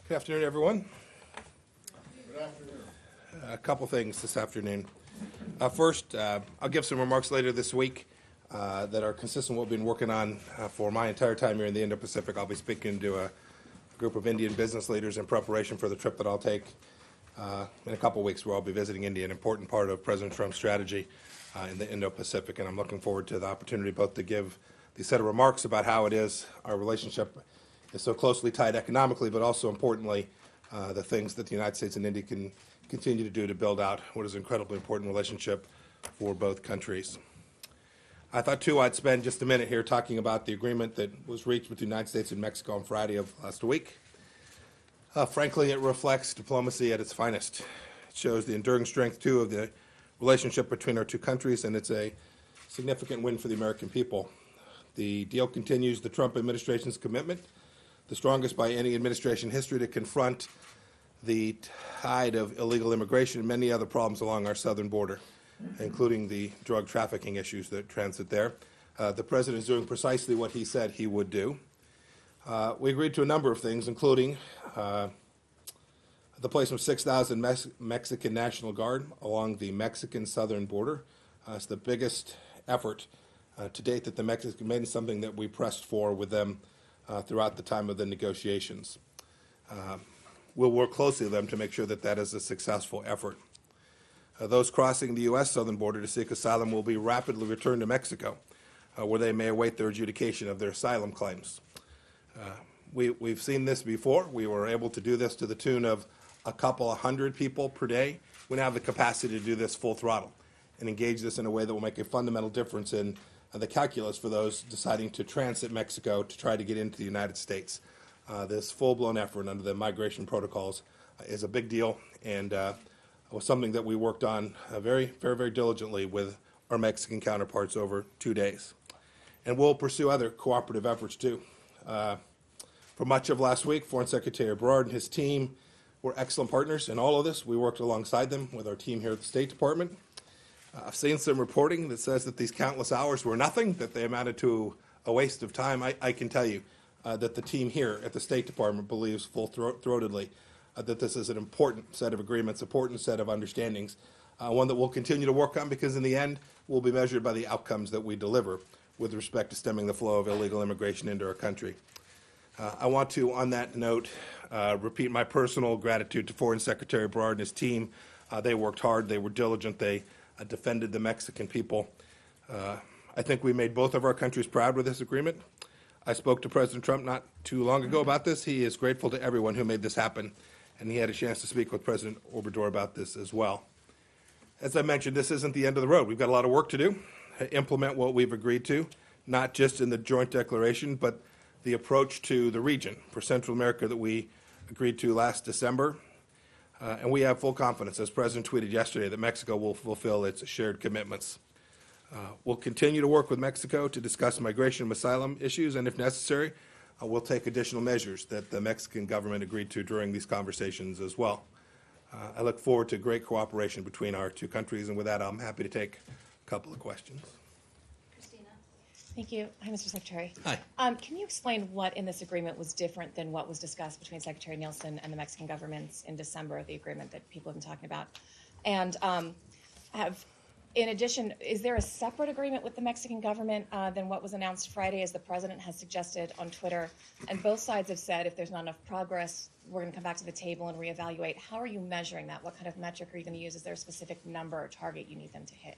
Good afternoon, everyone. Good afternoon. A couple things this afternoon. First, I'll give some remarks later this week that are consistent with what we've been working on for my entire time here in the Indo-Pacific. I'll be speaking to a group of Indian business leaders in preparation for the trip that I'll take in a couple weeks, where I'll be visiting India, an important part of President Trump's strategy in the Indo-Pacific. And I'm looking forward to the opportunity both to give the set of remarks about how it is our relationship is so closely tied economically, but also importantly, the things that the United States and India can continue to do to build out what is an incredibly important relationship for both countries. I thought, too, I'd spend just a minute here talking about the agreement that was reached between the United States and Mexico on Friday of last week. Frankly, it reflects diplomacy at its finest. It shows the enduring strength, too, of the relationship between our two countries, and it's a significant win for the American people. The deal continues the Trump administration's commitment, the strongest by any administration in history, to confront the tide of illegal immigration and many other problems along our southern border, including the drug trafficking issues that transit there. The president is doing precisely what he said he would do. We agreed to a number of things, including the placement of 6,000 Mexican National Guard along the Mexican southern border. It's the biggest effort to date that the Mexicans made, and something that we pressed for with them throughout the time of the negotiations. We'll work closely with them to make sure that that is a successful effort. Those crossing the U.S. southern border to seek asylum will be rapidly returned to Mexico, where they may await their adjudication of their asylum claims. We've seen this before. We were able to do this to the tune of a couple of hundred people per day. We now have the capacity to do this full throttle and engage this in a way that will make a fundamental difference in the calculus for those deciding to transit Mexico to try to get into the United States. This full-blown effort under the migration protocols is a big deal, and was something that we worked on very diligently with our Mexican counterparts over 2 days. And we'll pursue other cooperative efforts, too. For much of last week, Foreign Secretary Berard and his team were excellent partners in all of this. We worked alongside them with our team here at the State Department. I've seen some reporting that says that these countless hours were nothing, that they amounted to a waste of time. I can tell you that the team here at the State Department believes full-throatedly that this is an important set of agreements, important set of understandings, one that we'll continue to work on, because in the end, we'll be measured by the outcomes that we deliver with respect to stemming the flow of illegal immigration into our country. I want to, on that note, repeat my personal gratitude to Foreign Secretary Berard and his team. They worked hard. They were diligent. They defended the Mexican people. I think we made both of our countries proud with this agreement. I spoke to President Trump not too long ago about this. He is grateful to everyone who made this happen, and he had a chance to speak with President Obrador about this as well. As I mentioned, this isn't the end of the road. We've got a lot of work to do to implement what we've agreed to, not just in the joint declaration, but the approach to the region for Central America that we agreed to last December. And we have full confidence, as President tweeted yesterday, that Mexico will fulfill its shared commitments. We'll continue to work with Mexico to discuss migration and asylum issues, and if necessary, we'll take additional measures that the Mexican government agreed to during these conversations as well. I look forward to great cooperation between our two countries, and with that, I'm happy to take a couple of questions. Thank you. Hi, Mr. Secretary. Hi. Can you explain what in this agreement was different than what was discussed between Secretary Nielsen and the Mexican governments in December, the agreement that people have been talking about? And in addition, is there a separate agreement with the Mexican government than what was announced Friday, as the president has suggested on Twitter? And both sides have said if there's not enough progress, we're going to come back to the table and reevaluate. How are you measuring that? What kind of metric are you going to use? Is there a specific number or target you need them to hit?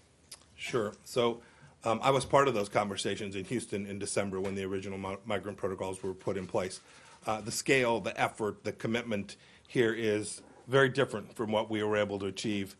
Sure. So I was part of those conversations in Houston in December when the original migrant protocols were put in place. The scale, the effort, the commitment here is very different from what we were able to achieve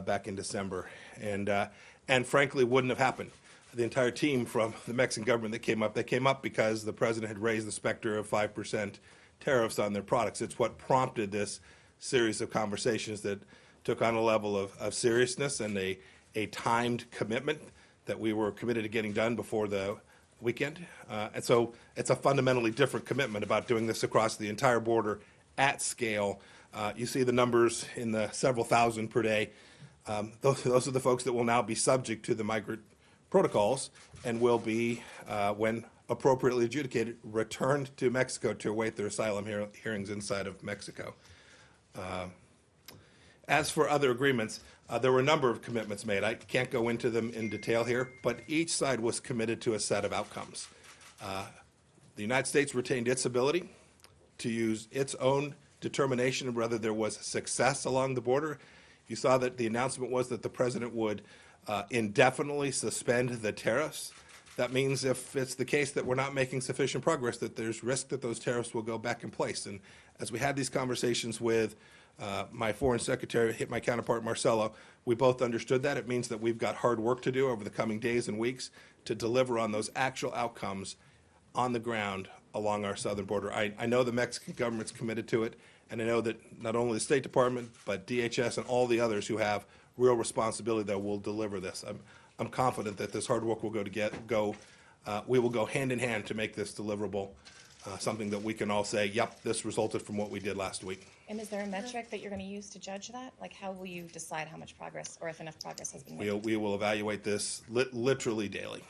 back in December, and frankly wouldn't have happened. The entire team from the Mexican government that came up because the president had raised the specter of 5% tariffs on their products. It's what prompted this series of conversations that took on a level of seriousness and a timed commitment that we were committed to getting done before the weekend. And so it's a fundamentally different commitment about doing this across the entire border at scale. You see the numbers in the several thousand per day. Those are the folks that will now be subject to the migrant protocols and will be, when appropriately adjudicated, returned to Mexico to await their asylum hearings inside of Mexico. As for other agreements, there were a number of commitments made. I can't go into them in detail here, but each side was committed to a set of outcomes. The United States retained its ability to use its own determination of whether there was success along the border. You saw that the announcement was that the president would indefinitely suspend the tariffs. That means if it's the case that we're not making sufficient progress, that there's risk that those tariffs will go back in place. And as we had these conversations with my foreign secretary, my counterpart Marcelo, we both understood that. It means that we've got hard work to do over the coming days and weeks to deliver on those actual outcomes on the ground along our southern border. I know the Mexican government's committed to it, and I know that not only the State Department, but DHS and all the others who have real responsibility that will deliver this. I'm confident that this hard work will we will go hand in hand to make this deliverable, something that we can all say, yep, this resulted from what we did last week. And is there a metric that you're going to use to judge that? Like, how will you decide how much progress, or if enough progress has been made? We will evaluate this literally daily.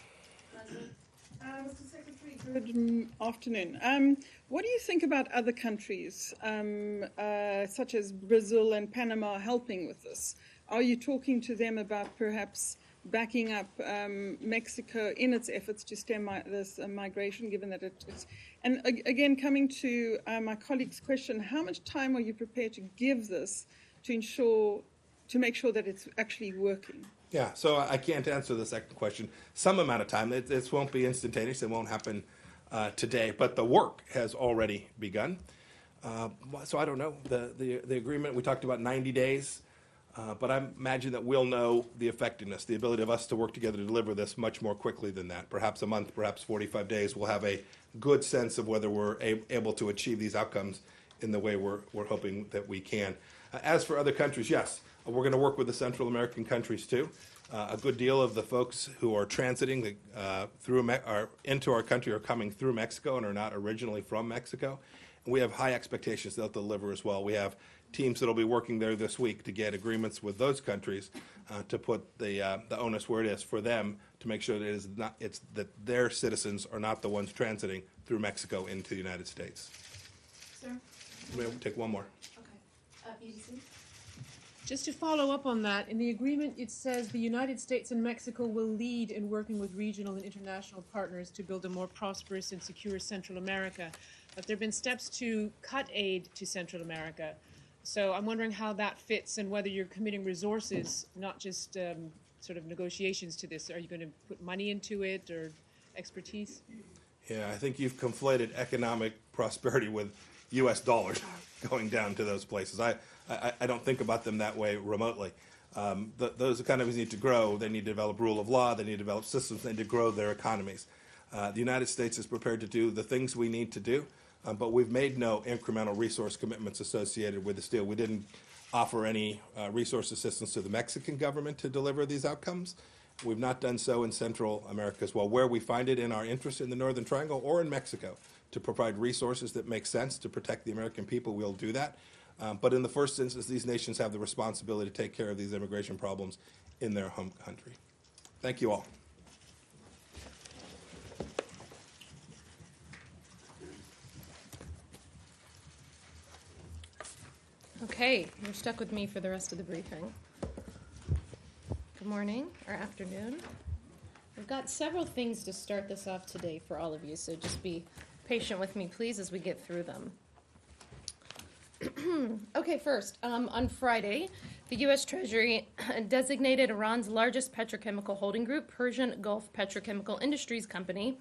Mr. Secretary, good afternoon. What do you think about other countries, such as Brazil and Panama, helping with this? Are you talking to them about perhaps backing up Mexico in its efforts to stem this migration, given that it's... And again, coming to my colleague's question, how much time are you prepared to give this to make sure that it's actually working? Yeah, so I can't answer the second question. Some amount of time. This won't be instantaneous. It won't happen today, but the work has already begun. So I don't know. The agreement, we talked about 90 days, but I imagine that we'll know the effectiveness, the ability of us to work together to deliver this much more quickly than that. Perhaps a month, perhaps 45 days. We'll have a good sense of whether we're able to achieve these outcomes in the way we're hoping that we can. As for other countries, yes, we're going to work with the Central American countries too. A good deal of the folks who are transiting into our country are coming through Mexico and are not originally from Mexico. And we have high expectations they'll deliver as well. We have teams that will be working there this week to get agreements with those countries to put the onus where it is for them to make sure that that their citizens are not the ones transiting through Mexico into the United States. Sir? We'll take one more. Okay. BDC? Just to follow up on that, in the agreement it says the United States and Mexico will lead in working with regional and international partners to build a more prosperous and secure Central America. But there have been steps to cut aid to Central America. So I'm wondering how that fits and whether you're committing resources, not just sort of negotiations to this. Are you going to put money into it or expertise? Yeah, I think you've conflated economic prosperity with U.S. dollars going down to those places. I don't think about them that way remotely. Those economies need to grow. They need to develop rule of law. They need to develop systems. They need to grow their economies. The United States is prepared to do the things we need to do, but we've made no incremental resource commitments associated with this deal. We didn't offer any resource assistance to the Mexican government to deliver these outcomes. We've not done so in Central America as well, where we find it in our interest in the Northern Triangle or in Mexico to provide resources that make sense to protect the American people. We'll do that. But in the first instance, these nations have the responsibility to take care of these immigration problems in their home country. Thank you all. Okay, you're stuck with me for the rest of the briefing. Good morning or afternoon. We've got several things to start this off today for all of you, so just be patient with me, please, as we get through them. Okay, first, on Friday, the U.S. Treasury designated Iran's largest petrochemical holding group, Persian Gulf Petrochemical Industries Company,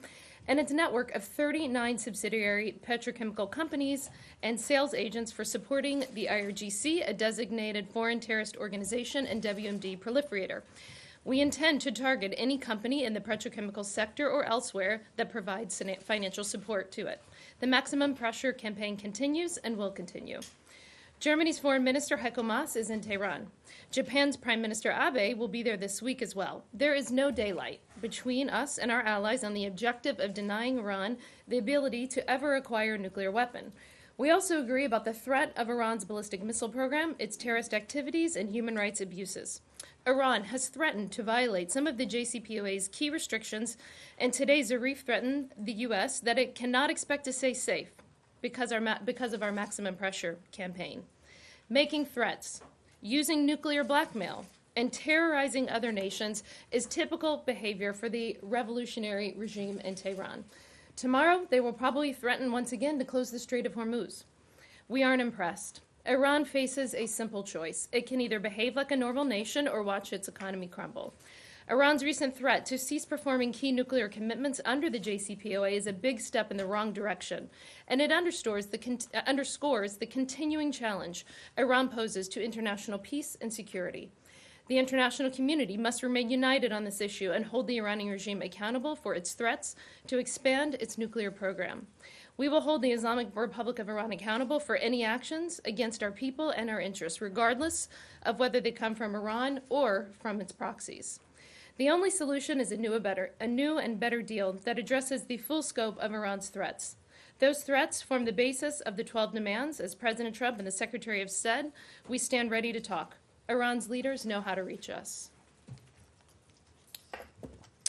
and its network of 39 subsidiary petrochemical companies and sales agents for supporting the IRGC, a designated foreign terrorist organization and WMD proliferator. We intend to target any company in the petrochemical sector or elsewhere that provides financial support to it. The maximum pressure campaign continues and will continue. Germany's Foreign Minister Heiko Maas is in Tehran. Japan's Prime Minister Abe will be there this week as well. There is no daylight between us and our allies on the objective of denying Iran the ability to ever acquire a nuclear weapon. We also agree about the threat of Iran's ballistic missile program, its terrorist activities, and human rights abuses. Iran has threatened to violate some of the JCPOA's key restrictions, and today Zarif threatened the U.S. that it cannot expect to stay safe because of our maximum pressure campaign. Making threats, using nuclear blackmail, and terrorizing other nations is typical behavior for the revolutionary regime in Tehran. Tomorrow, they will probably threaten once again to close the Strait of Hormuz. We aren't impressed. Iran faces a simple choice. It can either behave like a normal nation or watch its economy crumble. Iran's recent threat to cease performing key nuclear commitments under the JCPOA is a big step in the wrong direction, and it underscores the continuing challenge Iran poses to international peace and security. The international community must remain united on this issue and hold the Iranian regime accountable for its threats to expand its nuclear program. We will hold the Islamic Republic of Iran accountable for any actions against our people and our interests, regardless of whether they come from Iran or from its proxies. The only solution is a new and better deal that addresses the full scope of Iran's threats. Those threats form the basis of the 12 demands. As President Trump and the Secretary have said, we stand ready to talk. Iran's leaders know how to reach us.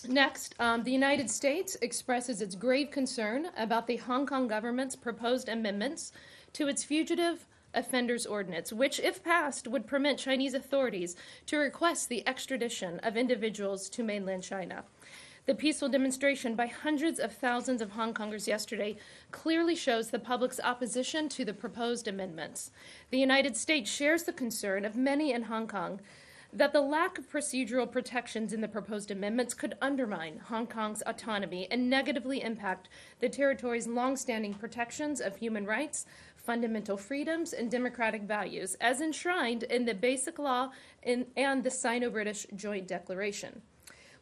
Next, the United States expresses its grave concern about the Hong Kong government's proposed amendments to its Fugitive Offenders Ordinance, which, if passed, would permit Chinese authorities to request the extradition of individuals to mainland China. The peaceful demonstration by hundreds of thousands of Hong Kongers yesterday clearly shows the public's opposition to the proposed amendments. The United States shares the concern of many in Hong Kong that the lack of procedural protections in the proposed amendments could undermine Hong Kong's autonomy and negatively impact the territory's long-standing protections of human rights, fundamental freedoms, and democratic values, as enshrined in the Basic Law and the Sino-British Joint Declaration.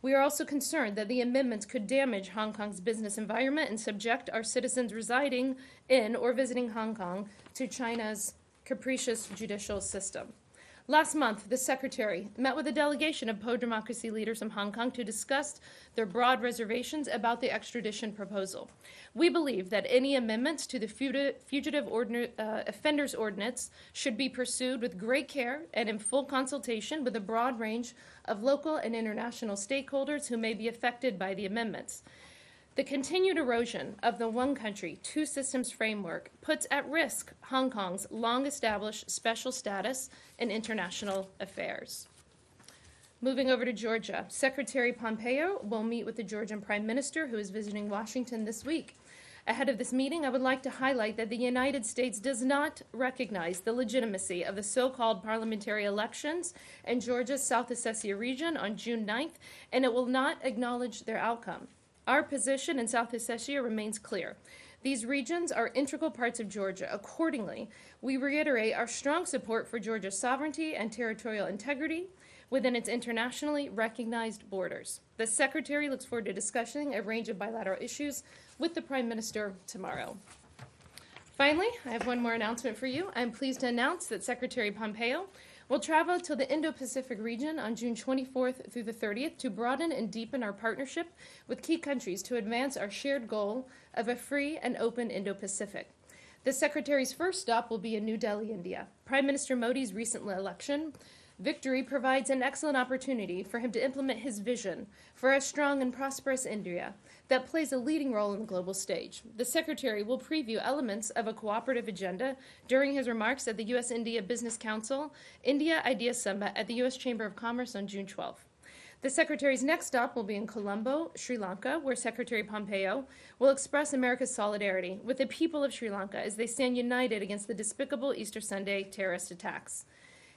We are also concerned that the amendments could damage Hong Kong's business environment and subject our citizens residing in or visiting Hong Kong to China's capricious judicial system. Last month, the Secretary met with a delegation of pro-democracy leaders from Hong Kong to discuss their broad reservations about the extradition proposal. We believe that any amendments to the Fugitive Offenders Ordinance should be pursued with great care and in full consultation with a broad range of local and international stakeholders who may be affected by the amendments. The continued erosion of the one country, two systems framework puts at risk Hong Kong's long-established special status in international affairs. Moving over to Georgia, Secretary Pompeo will meet with the Georgian Prime Minister, who is visiting Washington this week. Ahead of this meeting, I would like to highlight that the United States does not recognize the legitimacy of the so-called parliamentary elections in Georgia's South Ossetia region on June 9th, and it will not acknowledge their outcome. Our position in South Ossetia remains clear. These regions are integral parts of Georgia. Accordingly, we reiterate our strong support for Georgia's sovereignty and territorial integrity within its internationally recognized borders. The Secretary looks forward to discussing a range of bilateral issues with the Prime Minister tomorrow. Finally, I have one more announcement for you. I'm pleased to announce that Secretary Pompeo will travel to the Indo-Pacific region on June 24th through the 30th to broaden and deepen our partnership with key countries to advance our shared goal of a free and open Indo-Pacific. The Secretary's first stop will be in New Delhi, India. Prime Minister Modi's recent election victory provides an excellent opportunity for him to implement his vision for a strong and prosperous India that plays a leading role in the global stage. The Secretary will preview elements of a cooperative agenda during his remarks at the U.S.-India Business Council India Idea Summit at the U.S. Chamber of Commerce on June 12th. The Secretary's next stop will be in Colombo, Sri Lanka, where Secretary Pompeo will express America's solidarity with the people of Sri Lanka as they stand united against the despicable Easter Sunday terrorist attacks.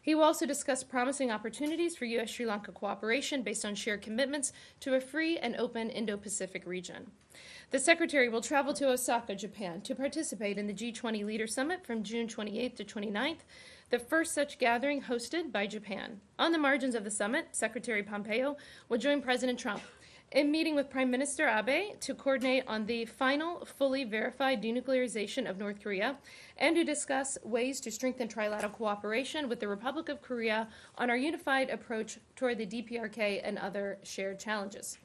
He will also discuss promising opportunities for U.S.-Sri Lanka cooperation based on shared commitments to a free and open Indo-Pacific region. The Secretary will travel to Osaka, Japan, to participate in the G20 Leader Summit from June 28th to 29th, the first such gathering hosted by Japan. On the margins of the summit, Secretary Pompeo will join President Trump in meeting with Prime Minister Abe to coordinate on the final fully verified denuclearization of North Korea and to discuss ways to strengthen trilateral cooperation with the Republic of Korea on our unified approach toward the DPRK and other shared challenges.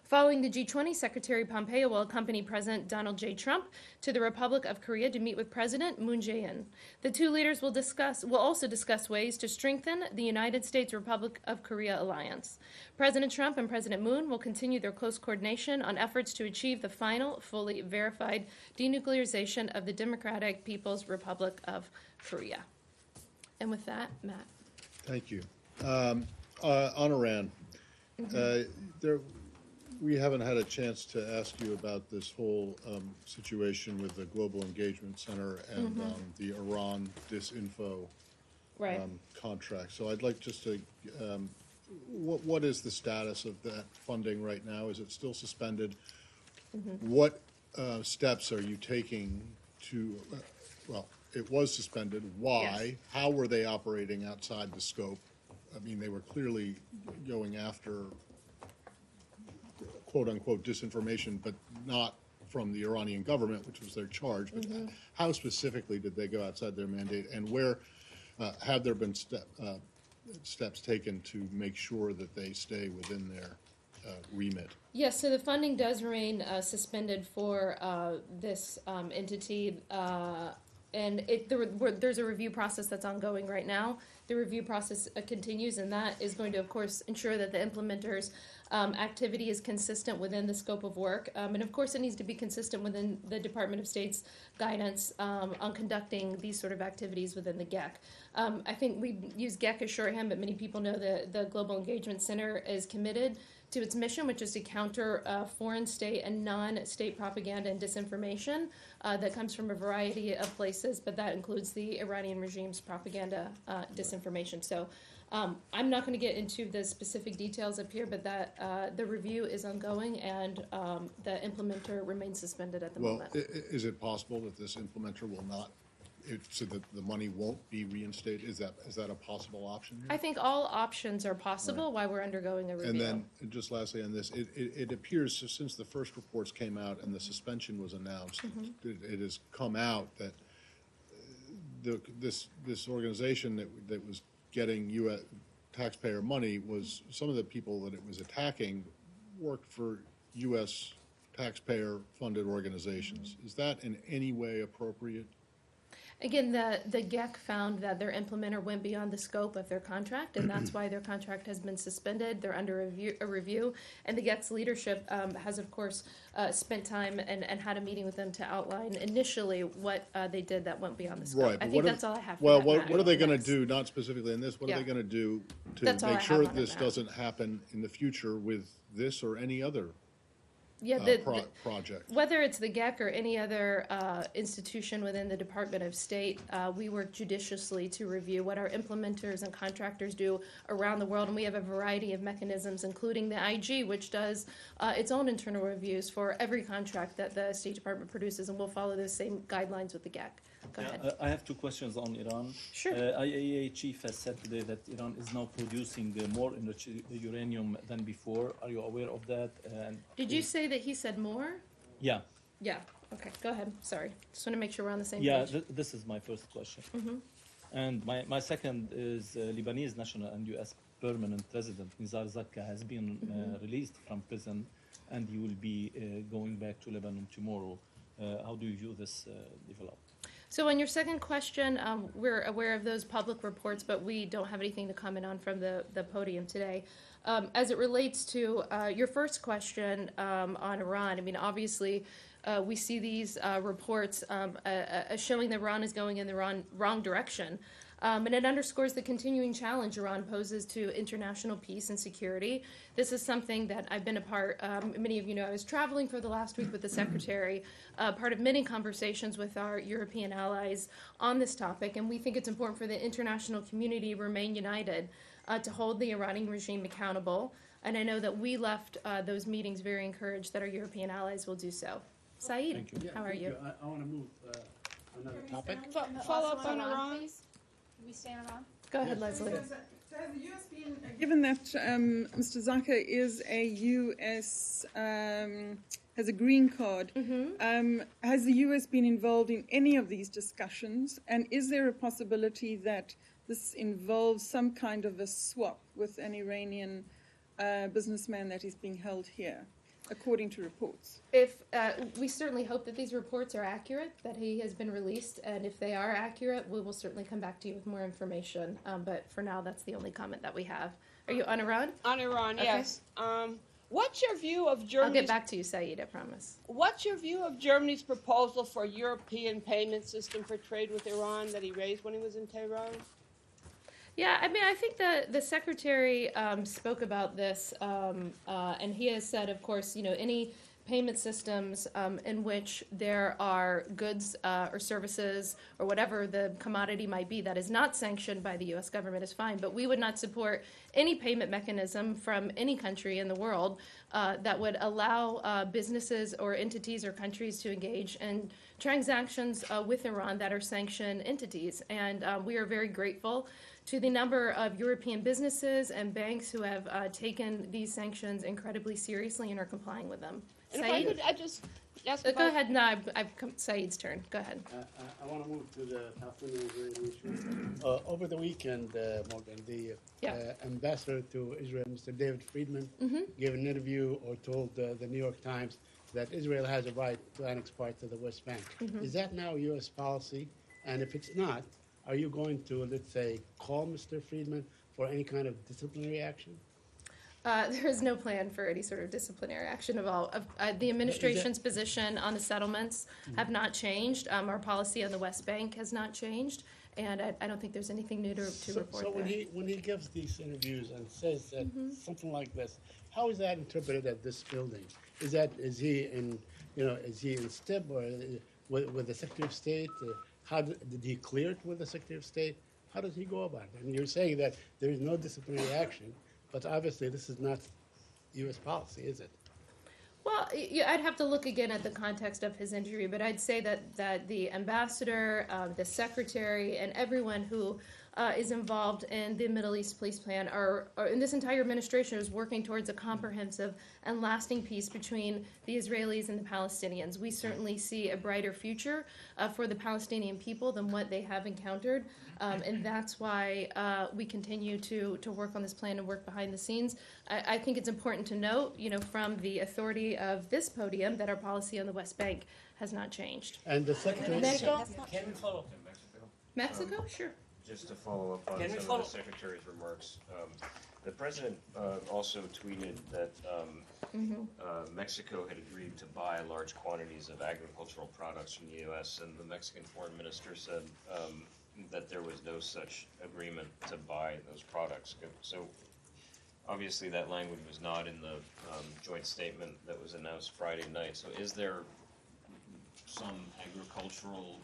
Following the G20, Secretary Pompeo will accompany President Donald J. Trump to the Republic of Korea to meet with President Moon Jae-in. The two leaders will also discuss ways to strengthen the United States Republic of Korea alliance. President Trump and President Moon will continue their close coordination on efforts to achieve the final, fully verified denuclearization of the Democratic People's Republic of Korea. And with that, Matt. Thank you. On Iran, we haven't had a chance to ask you about this whole situation with the Global Engagement Center and the Iran disinfo contract. So I'd like just to, what is the status of that funding right now? Is it still suspended? What steps are you taking to, well, it was suspended. Why? Yes. How were they operating outside the scope? I mean, they were clearly going after quote-unquote disinformation, but not from the Iranian government, which was their charge. But how specifically did they go outside their mandate, and where have there been steps taken to make sure that they stay within their remit? Yes, so the funding does remain suspended for this entity, and there's a review process that's ongoing right now. The review process continues, and that is going to, of course, ensure that the implementers' activity is consistent within the scope of work. And, of course, it needs to be consistent within the Department of State's guidance on conducting these sort of activities within the GEC. I think we use GEC as shorthand, but many people know the Global Engagement Center is committed to its mission, which is to counter foreign state and non-state propaganda and disinformation that comes from a variety of places, but that includes the Iranian regime's propaganda disinformation. So I'm not going to get into the specific details up here, but that the review is ongoing, and the implementer remains suspended at the moment. Well, is it possible that this implementer will not, so that the money won't be reinstated? Is that a possible option here? I think all options are possible while we're undergoing a review. And then, just lastly on this, it appears since the first reports came out and the suspension was announced, it has come out that this organization that was getting U.S. taxpayer money was, some of the people that it was attacking worked for U.S. taxpayer-funded organizations. Is that in any way appropriate? Again, the GEC found that their implementer went beyond the scope of their contract, and that's why their contract has been suspended. They're under a review, and the GEC's leadership has, of course, spent time and had a meeting with them to outline initially what they did that went beyond the scope. Right. I think that's all I have for Well, that what matter. are they going to do, not specifically in this, what are Yeah. they going to do to That's all I make have sure on it, this Matt. doesn't happen in the future with this or any other Yeah, project? whether it's the GEC or any other institution within the Department of State, we work judiciously to review what our implementers and contractors do around the world, and we have a variety of mechanisms, including the IG, which does its own internal reviews for every contract that the State Department produces, and we'll follow those same guidelines with the GEC. Go ahead. I have two questions on Iran. Sure. IAEA chief has said today that Iran is now producing more enriched uranium than before. Are you aware of that? And Did you say that he said more? Yeah. Yeah. Okay, go ahead. Sorry. Just want to make sure we're on the same Yeah, page. this is my first question. And my second is Lebanese national and U.S. permanent resident Nizar Zakka has been released from prison, and he will be going back to Lebanon tomorrow. How do you view this development? So on your second question, we're aware of those public reports, but we don't have anything to comment on from the podium today. As it relates to your first question on Iran, I mean, obviously, we see these reports showing that Iran is going in the wrong direction. And it underscores the continuing challenge Iran poses to international peace and security. This is something that I've been a part, many of you know, I was traveling for the last week with the Secretary, part of many conversations with our European allies on this topic, and we think it's important for the international community to remain united to hold the Iranian regime accountable. And I know that we left those meetings very encouraged that our European allies will do so. Saeed, how are you? I want to move another topic. Follow up on Iran. Can we stay on Iran? Go ahead, Leslie. So has the U.S. been, given that Mr. Zakka is a U.S. Has a green card, has the U.S. been involved in any of these discussions? And is there a possibility that this involves some kind of a swap with an Iranian businessman that is being held here? according to reports. If we certainly hope that these reports are accurate, that he has been released, and if they are accurate, we will certainly come back to you with more information. But for now, that's the only comment that we have. Are you on Iran? On Iran, Okay. yes. What's your view of I'll Germany's? get back to you, Saeed, I promise. What's your view of Germany's proposal for a European payment system for trade with Iran that he raised when he was in Tehran? Yeah, I mean, I think the secretary spoke about this, and he has said, of course, any payment systems in which there are goods or services or whatever the commodity might be that is not sanctioned by the U.S. government is fine. But we would not support any payment mechanism from any country in the world that would allow businesses or entities or countries to engage in transactions with Iran that are sanctioned entities. And we are very grateful to the number of European businesses and banks who have taken these sanctions incredibly seriously and are complying with them. And if I could, I just ask Go about, ahead. No, I've come, Saeed's turn. Go ahead. I want to move to the Palestinian-Israeli issue. Over the weekend, Morgan, the Yeah. ambassador to Israel, Mr. David Friedman, gave an interview or told the New York Times that Israel has a right to annex parts of the West Bank. Is that now U.S. policy? And if it's not, are you going to, let's say, call Mr. Friedman for any kind of disciplinary action? There is no plan for any sort of disciplinary action at all. The administration's position on the settlements have not changed. Our policy on the West Bank has not changed, and I don't think there's anything new to report So there. when he gives these interviews and says that something like this, how is that interpreted at this building? Is he in step or with the Secretary of State? How did he clear it with the Secretary of State? How does he go about it? And you're saying that there is no disciplinary action, but obviously this is not U.S. policy, is it? Well, I'd have to look again at the context of his injury, but I'd say that the ambassador, the secretary, and everyone who is involved in the Middle East Peace Plan, or in this entire administration, is working towards a comprehensive and lasting peace between the Israelis and the Palestinians. We certainly see a brighter future for the Palestinian people than what they have encountered, and that's why we continue to work on this plan and work behind the scenes. I think it's important to note, from the authority of this podium, that our policy on the West Bank has not changed. And the Secretary Can we follow? Mexico? Sure. Just to follow up on Can we some follow- of the Secretary's remarks, the President also tweeted that Mexico had agreed to buy large quantities of agricultural products from the U.S., and the Mexican Foreign Minister said that there was no such agreement to buy those products. So obviously that language was not in the joint statement that was announced Friday night. So is there some agricultural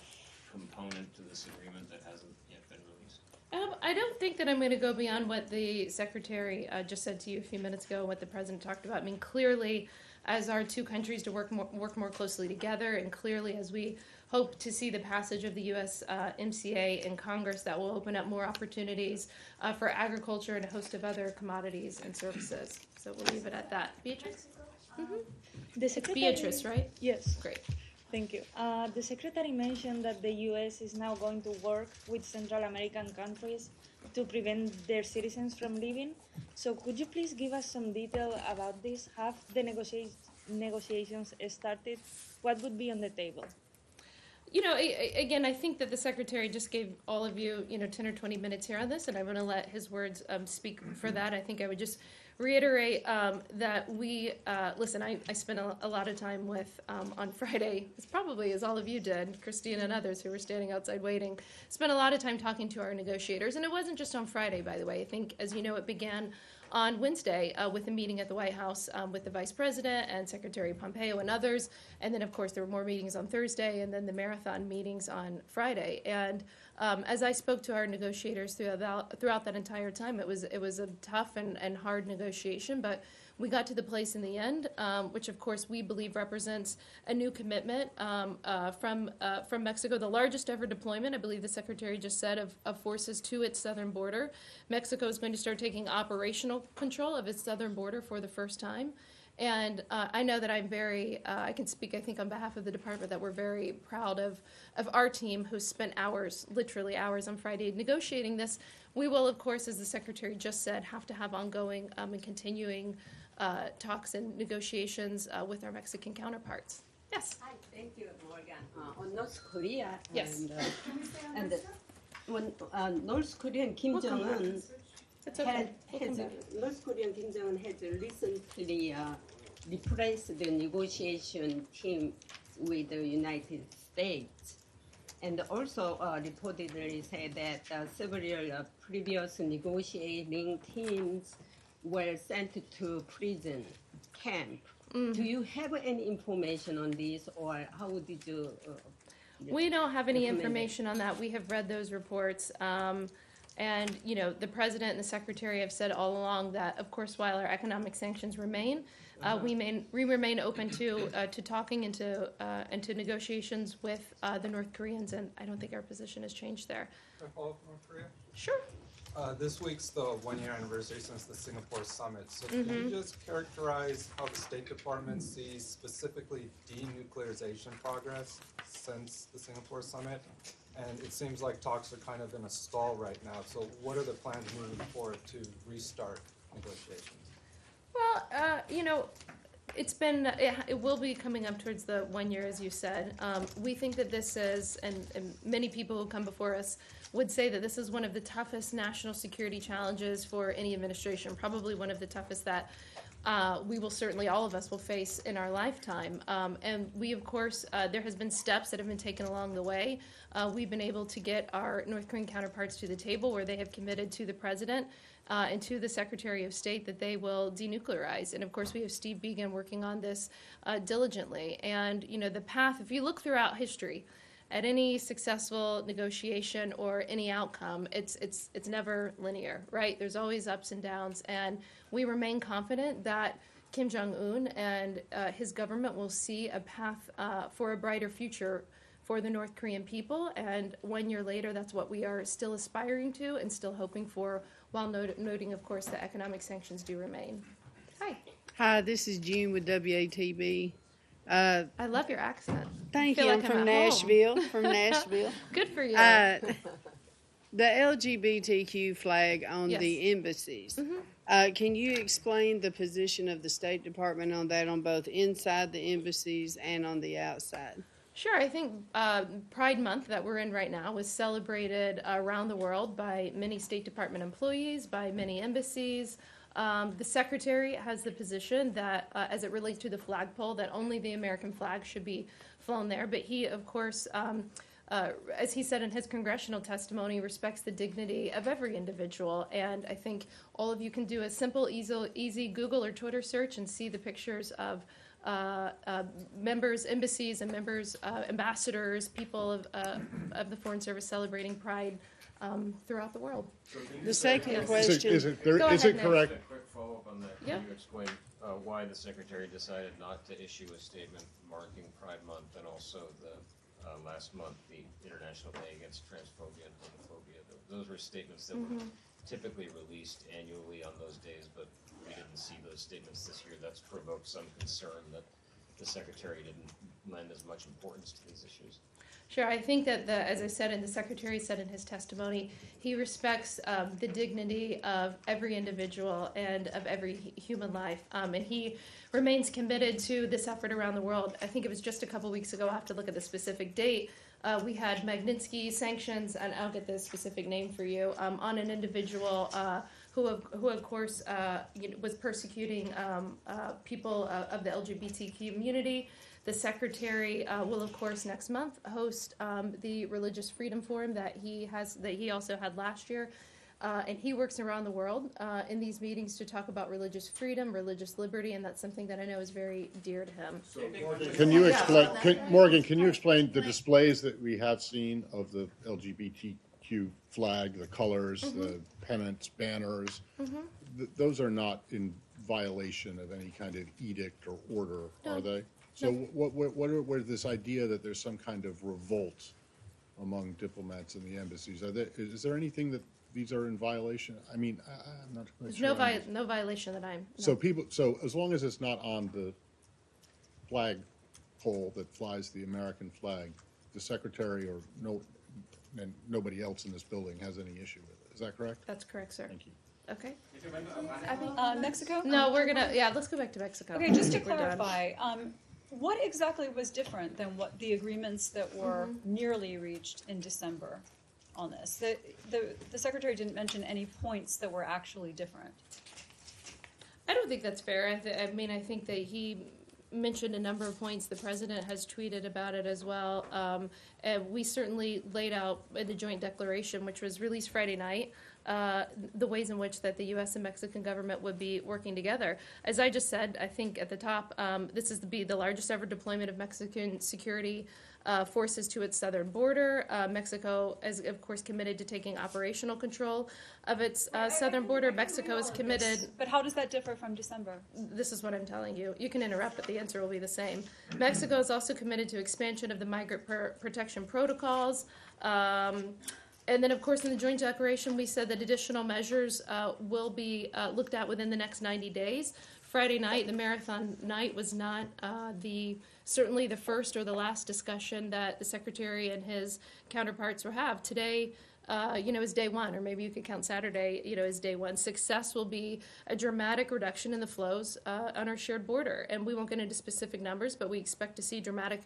component to this agreement that hasn't yet been released? I don't think that I'm going to go beyond what the Secretary just said to you a few minutes ago, what the President talked about. I mean, clearly, as our two countries to work more closely together, and clearly as we hope to see the passage of the U.S. MCA in Congress, that will open up more opportunities for agriculture and a host of other commodities and services. So we'll leave it at that. Beatrice? The Secretary, Beatrice, right? Yes, Great. thank you. The Secretary mentioned that the U.S. is now going to work with Central American countries to prevent their citizens from leaving. So could you please give us some detail about this? Have the negotiations started? What would be on the table? Again, I think that the Secretary just gave all of you, 10 or 20 minutes here on this, and I'm going to let his words speak for that. I think I would just reiterate that we, listen, I spent a lot of time with, on Friday, as all of you did, Christine and others who were standing outside waiting, spent a lot of time talking to our negotiators. And it wasn't just on Friday, by the way. I think, as you know, it began on Wednesday with a meeting at the White House with the Vice President and Secretary Pompeo and others. And then, of course, there were more meetings on Thursday and then the marathon meetings on Friday. And as I spoke to our negotiators throughout that entire time, it was a tough and hard negotiation, but we got to the place in the end, which of course we believe represents a new commitment from Mexico, the largest ever deployment, I believe the Secretary just said, of forces to its southern border. Mexico is going to start taking operational control of its southern border for the first time. And I know that I'm I can speak, I think, on behalf of the department, that we're very proud of our team who spent hours, literally hours on Friday negotiating this. We will, of course, as the Secretary just said, have to have ongoing and continuing talks and negotiations with our Mexican counterparts. Yes. Hi, thank you, Morgan. On North Korea, Yes. and when North Korean Kim Jong-un It's okay. We'll come back. North Korean Kim Jong-un has recently replaced the negotiation team with the United States, and also reportedly said that several previous negotiating teams were sent to prison camp. Do you have any information on this, or how did you? We don't have any recommend it? information on that. We have read those reports. And, you know, the president and the secretary have said all along that, of course, while our economic sanctions remain, we remain open to talking and to negotiations with the North Koreans, and I don't think our position has changed there. Can I follow up on North Korea? Sure. This week's the one-year anniversary since the Singapore summit. So can you just characterize how the State Department sees specifically denuclearization progress since the Singapore summit? And it seems like talks are kind of in a stall right now. So what are the plans moving forward to restart negotiations? Well, you know, it will be coming up towards the 1 year, as you said. We think that this is, and many people who come before us would say that this is one of the toughest national security challenges for any administration, probably one of the toughest that we will certainly, all of us will face in our lifetime. And we, of course, there has been steps that have been taken along the way. We've been able to get our North Korean counterparts to the table where they have committed to the president and to the Secretary of State that they will denuclearize. And of course, we have Steve Biegun working on this diligently. And, you know, the path, if you look throughout history, at any successful negotiation or any outcome, it's never linear, right? There's always ups and downs, and we remain confident that Kim Jong-un and his government will see a path for a brighter future for the North Korean people, and 1 year later, that's what we are still aspiring to and still hoping for, while noting, of course, that economic sanctions do remain. Hi. Hi, this is June with WATB. I love your accent. Thank Feel you. like I'm I'm from at home. Nashville. From Nashville. Good for you. The LGBTQ flag on Yes. the embassies. Can you explain the position of the State Department on that, on both inside the embassies and on the outside? Sure. I think Pride Month that we're in right now was celebrated around the world by many State Department employees, by many embassies. The Secretary has the position that, as it relates to the flagpole, that only the American flag should be flown there. But he, of course, as he said in his congressional testimony, respects the dignity of every individual. And I think all of you can do a simple, easy Google or Twitter search and see the pictures of members, embassies, and members, ambassadors, people of the Foreign Service celebrating Pride throughout the world. The second question. Is it Go ahead, Nick. correct? A quick follow-up on that. Yeah. Can you explain why the Secretary decided not to issue a statement marking Pride Month and also the last month, the International Day Against Transphobia and Homophobia? Those were statements that were typically released annually on those days, but we didn't see those statements this year. That's provoked some concern that the Secretary didn't lend as much importance to these issues. Sure. I think that, as I said, and the Secretary said in his testimony, he respects the dignity of every individual and of every human life. And he remains committed to this effort around the world. I think it was just a couple weeks ago, I have to look at the specific date, we had Magnitsky sanctions, and I'll get the specific name for you, on an individual who of course, was persecuting people of the LGBTQ community. The Secretary will, of course, next month host the Religious Freedom Forum that he also had last year. And he works around the world in these meetings to talk about religious freedom, religious liberty, and that's something that I know is very dear to him. Can you explain, Morgan, can you explain the displays that we have seen of the LGBTQ flag, the colors, the pennants, banners? Those are not in violation of any kind of edict or order, are they? So what this idea that there's some kind of revolt among diplomats in the embassies? Is there anything that these are in violation? I mean, I'm not quite sure. There's no violation that I'm. So so as long as it's not on the flag pole that flies the American flag, the Secretary and nobody else in this building has any issue with it. Is that correct? That's correct, sir. Thank you. Okay. Mexico? No, we're gonna, yeah, let's go back to Mexico. Okay, just I to think we're done. clarify, what exactly was different than what the agreements that were nearly reached in December on this? The Secretary didn't mention any points that were actually different. I don't think that's fair. I mean, I think that he mentioned a number of points. The president has tweeted about it as well. And we certainly laid out in the joint declaration, which was released Friday night, the ways in which that the U.S. and Mexican government would be working together. As I just said, I think at the top, this is to be the largest ever deployment of Mexican security forces to its southern border. Mexico is, of course, committed to taking operational control of its southern border. Mexico is committed. But how does that differ from December? This is what I'm telling you. You can interrupt, but the answer will be the same. Mexico is also committed to expansion of the migrant protection protocols. And then, of course, in the joint declaration, we said that additional measures will be looked at within the next 90 days. Friday night, the marathon night, was not certainly the first or the last discussion that the Secretary and his counterparts will have. Today, is day one, or maybe you could count Saturday, as day one. Success will be a dramatic reduction in the flows on our shared border. And we won't get into specific numbers, but we expect to see dramatic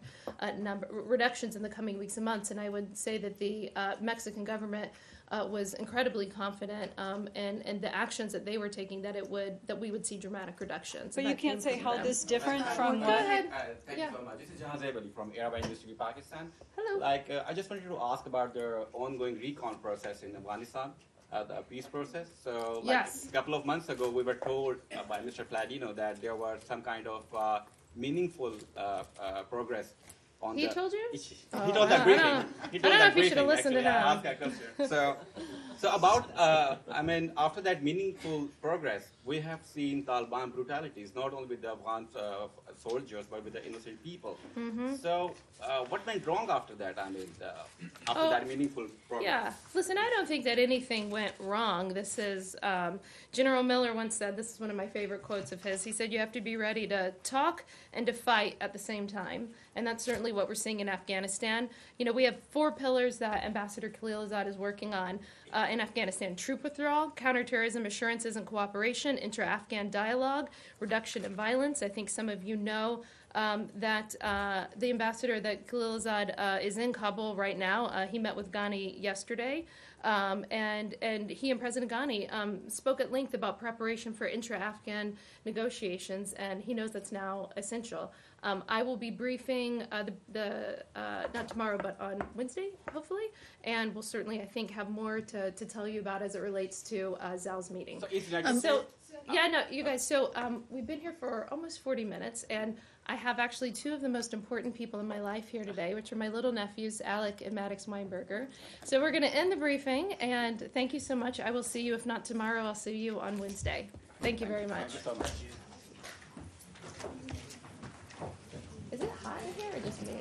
reductions in the coming weeks and months. And I would say that the Mexican government was incredibly confident in the actions that they were taking, that we would see dramatic reductions. But you can't say how this different from what... Go ahead. Thank you so much. This is Jahan Zaibali from Airline Industry Pakistan. Hello. I just wanted to ask about the ongoing recon process in Afghanistan, the peace process. So, Yes. a couple of months ago, we were told by Mr. Pladino that there was some kind of meaningful progress. He told you? He told that briefing. He told I don't know that if you should have briefing, listened to actually. I asked that question. So about, after that meaningful progress, we have seen Taliban brutalities, not only with the Afghan soldiers, but with the innocent people. So what went wrong after that? After that meaningful progress? Yeah. Listen, I don't think that anything went wrong. This is, General Miller once said, this is one of my favorite quotes of his. He said, you have to be ready to talk and to fight at the same time. And that's certainly what we're seeing in Afghanistan. We have 4 pillars that Ambassador Khalilzad is working on in Afghanistan: troop withdrawal, counterterrorism assurances and cooperation, inter-Afghan dialogue, reduction in violence. I think some of you know that the ambassador, that Khalilzad, is in Kabul right now. He met with Ghani yesterday, and he and President Ghani spoke at length about preparation for intra-Afghan negotiations, and he knows that's now essential. I will be briefing not tomorrow, but on Wednesday, hopefully, and we'll certainly, I think, have more to tell you about as it relates to Zal's meeting. You guys, so we've been here for almost 40 minutes, and I have actually 2 of the most important people in my life here today, which are my little nephews, Alec and Maddox Weinberger. So we're going to end the briefing, and thank you so much. I will see you, if not tomorrow, I'll see you on Wednesday. Thank you very much. Thank you so much. Is it hot in here or just me?